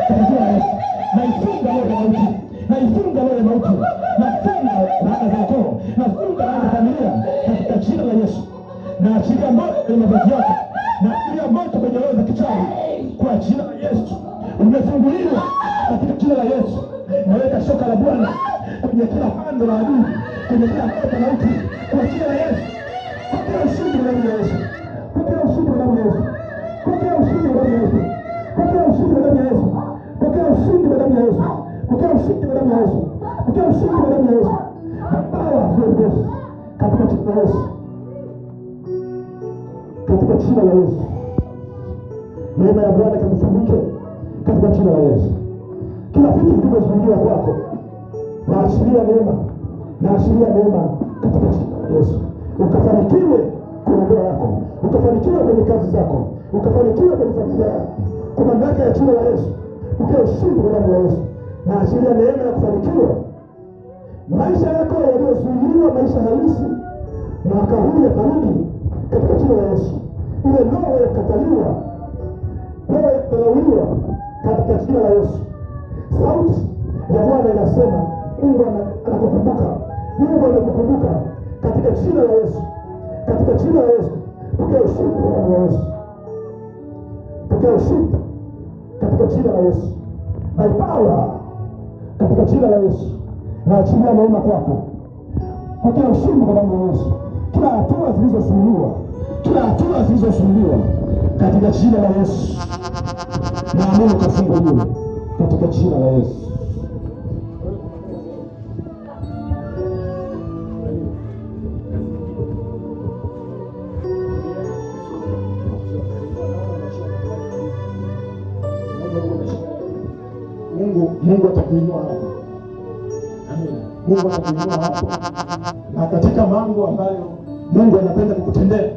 katika jina la Yesu. Naifunga roho ya mauti, naifunga roho ya mauti, nafunga laana zako, nafunga laana za familia katika jina la Yesu. Naachilia moto kwenye mavazi yako, naachilia moto kwenye roho za kichawi kwa jina la Yesu. Umefunguliwa katika jina la Yesu. Naweka shoka la Bwana kwenye kila pando la adui, kwenye kila kota la mauti kwa jina la Yesu. Pokea ushindi wa damu ya Yesu, pokea ushindi wa damu ya Yesu, pokea ushindi wa damu ya Yesu, pokea ushindi wa damu ya Yesu, pokea ushindi wa damu ya Yesu, pokea ushindi wa damu ya Yesu, pokea ushindi wa damu ya Yesu. Power of God katika jina la Yesu, katika jina la Yesu. Neema ya Bwana ikakufunike katika jina la Yesu. Kila vitu vilivyozuiliwa kwako, naachilia neema, naachilia neema katika jina la Yesu. Ukafanikiwe kwenye ndoa yako, ukafanikiwe kwenye kazi zako, ukafanikiwe kwenye familia yako kwa mamlaka ya jina la Yesu. Pokea ushindi kwa damu ya Yesu. Naachilia neema ya kufanikiwa. Maisha yako yaliyozuiliwa, maisha halisi, mwaka huu yatarudi katika jina la Yesu. Ile roho ya kukataliwa, roho ya kudharauliwa katika jina la Yesu. Sauti ya Bwana inasema Mungu anakukumbuka, Mungu anakukumbuka katika jina la Yesu, katika jina la Yesu. Pokea ushindi kwa damu ya Yesu, pokea ushindi katika jina la Yesu. By power katika jina la Yesu. Naachilia neema kwako, pokea ushindi kwa damu ya Yesu. Kila hatua zilizozuiliwa, kila hatua zilizozuiliwa katika jina la Yesu, naamini ukafunguliwe katika jina la Yesu. Mungu atakuinua hapo. Amen. Mungu atakuinua hapo. Na katika mambo ambayo Mungu anapenda kukutendea,